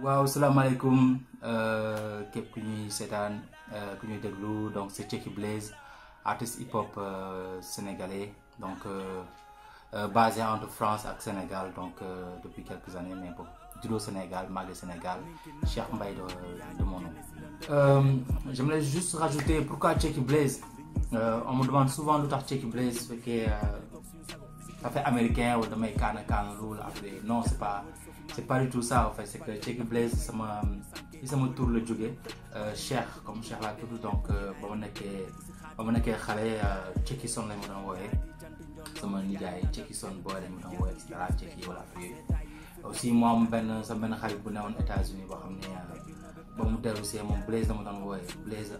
waaw salaamaaleykum képp ku ñuy seetaan ku ñuy déglu donc c'est Tcheki Blaze artiste hip hop sénégalais donc basé entre France ak Sénégal donc depuis quelques années mais bon juddoo Sénégal màggee Sénégal Cheikh Mbaye de mon nom. J'aimerais juste rajouter pourquoi Tcheki Blaze. On me demande souvent lu tax Tcheki Blaze su fekkee ça fait américain wala damay kaana loolu après non c'est pas du tout ça en fait. C'est que Tcheki Blaze sama tour la jóge Cheikh comme Cheikh laa tudd donc ba ma nekkee xale Tcheki Son lañ ma doon wooyee sama nijaay Tcheki Son booy lañ ma doon wooyee et cetera Tcheki wala yooyu. Aussi mu am benn xarit bu newoon États-Unis boo xam ne ba mu dellu see moom Blaze la ma doon wooyee Blaze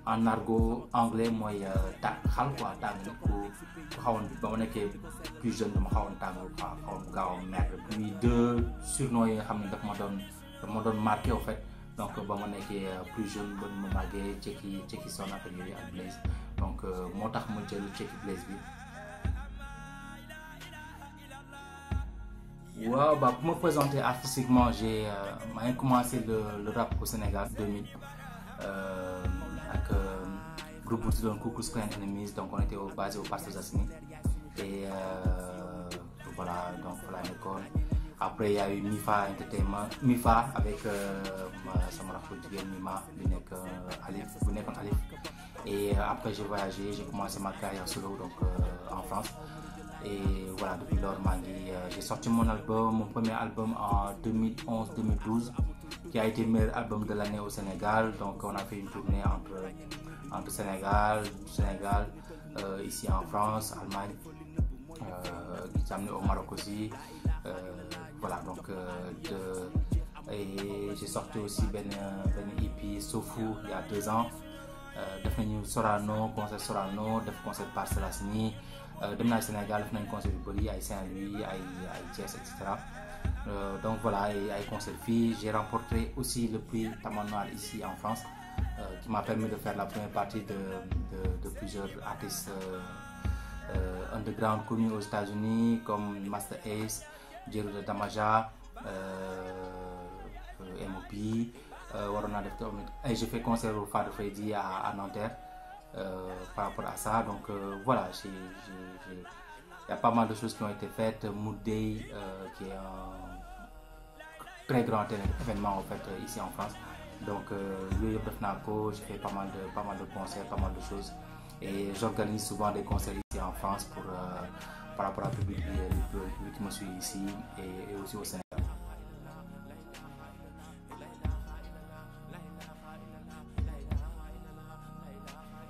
en argot anglais mooy xal quoi tàng nit ku xawoon ba ma nekkee plus jeune dama xawoon tàng xawoon gaaw a merde puis deux surnoms yi nga xam ne daf ma doon marqué au fait donc ba ma nekkee plus jeune ba ma màggee Tcheki Son ak yooyu ak Blaze donc moo tax ma jël Tcheki Blaze bi. waaw bah pour me présenter artistiquement maa ngi commencé le rap au Sénégal 2000 ak groupe bu tuddoon Ku Klux Klan Enemies, donc on était basé au Parcelles Assainies et voilà donc voilà nekkoon. Après il y a eu Mifa Entertainment Mifa avec sama rakk jigéen Mima bi nekkoon Alif et après j'ai voyagé, j'ai commencé ma carrière solo donc en France. Et voilà, depuis lors, j'ai sorti mon premier album en 2011-2012, qui a été le meilleur album de l'année au Sénégal. Donc on a fait une tournée entre Sénégal, ici en France, Allemagne, qui s'est amené au Maroc aussi. Voilà, donc et j'ai sorti aussi ben EP Sofou il y a 2 ans. Def nañu Sorano, def concert Parcelles Assainies. Dem naa Sénégal def nañ concert yu bëri ay Saint-Louis ay Thiès et cetera donc voilà ay concert fii. J'ai remporté aussi le prix Tama Noir ici en France qui m'a permis de faire la première partie de plusieurs artistes underground connus aux États-Unis comme Master Ace, Jero de Damaja, M.O.P. waroon naa def tamit ay j'ai fait concert au Fado Freddy à Nanterre. Par rapport à ça, donc voilà, il y a pas mal de choses qui ont été faites. Mood Day, qui est un très grand événement en fait ici en France. Donc j'ai fait pas mal de concerts, pas mal de choses, et j'organise souvent des concerts ici en France par rapport au public qui me suit ici et aussi au Sénégal.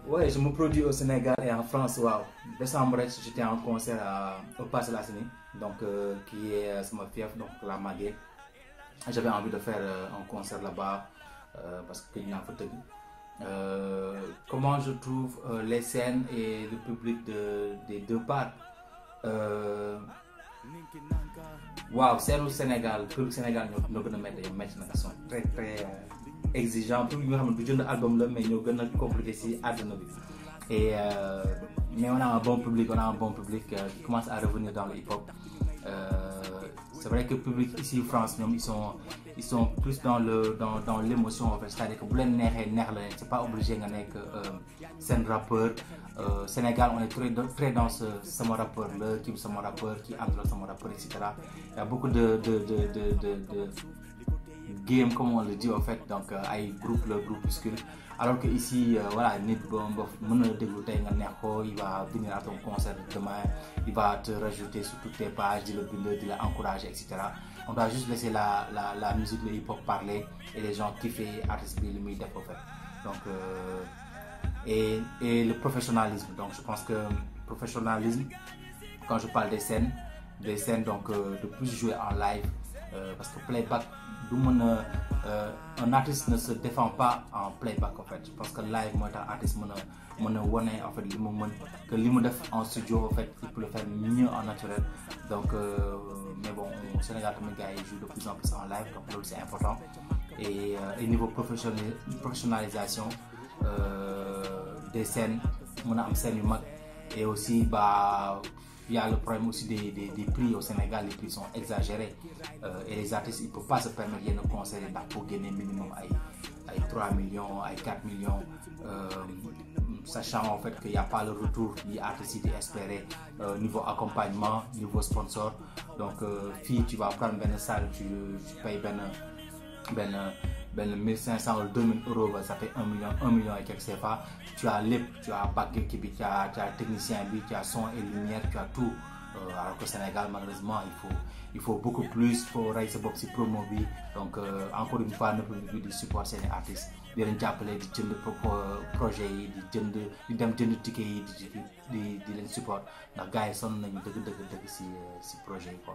Ouais, je me produis au Sénégal et en France. Wow. Décembre, j'étais en concert au Parcelles Assainies, donc qui est ma fief, donc la Maguette. J'avais envie de faire un concert là-bas parce que il y a un fauteuil. Comment je trouve les scènes et le public des deux parts. Wow, c'est au Sénégal. Le Sénégal, nous avons maintenant sont très exigeant pour ñu nga xam ne du jënd album la mais ñoo gën a compliqué ci àdduna bi et mais on a un bon public qui commence à revenir dans le hip-hop. C'est vrai que le public ici en France ñoom ils sont plus dans l'émotion en fait, c'est-à-dire que bu leen neexee neex la c'est pas obligé nga nekk seen rappeur. Sénégal on est très dans sama rappeur la kii sama rappeur kii ànd la sama rappeur et cetera. Il y a beaucoup de game comme on le dit en fait, donc ay groupuscule, alors que ici voilà nit ba mën na déglu tey nga neex ko, il va venir à ton concert demain, il va te rajouter sur toutes tes pages, di la bind, di la encourager et cetera. On doit juste laisser la musique, le hip hop parler et les gens kiffer artiste bi li muy def en fait. Donc et le professionnalisme, donc je pense que professionnalisme quand je parle des scènes donc de plus jouer en live parce que playback un artiste ne se défend pas en playback en fait. Je pense que live mooy tax artiste mën a wane en fait li mu mën que li mu def en studio en fait il peut le faire mieux en naturel. Donc mais bon au Sénégal tamit gars yi jouent de plus en plus en live, donc loolu c'est important. Et niveau professionnalisation des scènes mën a am scène yu mag et aussi il y a le problème aussi des prix au Sénégal. Les prix sont exagérés et les artistes ils peuvent pas se permettre de concerts pour gagner minimum 3 millions, 4 millions, sachant en fait qu'il n'y a pas le retour des artistes espérés niveau accompagnement, niveau sponsor. Donc, tu vas prendre une salle, tu payes 1500 ou 2000 euros, ça fait 1 million et quelques CFA. Tu as l'EP, tu as paquet qui tu as technicien, tu as son et lumière, tu as tout. Alors qu'au Sénégal, malheureusement, il faut beaucoup plus, il faut raise box promo. Donc, encore une fois, nous pouvons support ces artistes. Di leen jàppale di jënd projet yi di dem jënd ticket yi di leen support ndax gars yi sonn nañu dëgg si projet yi quoi.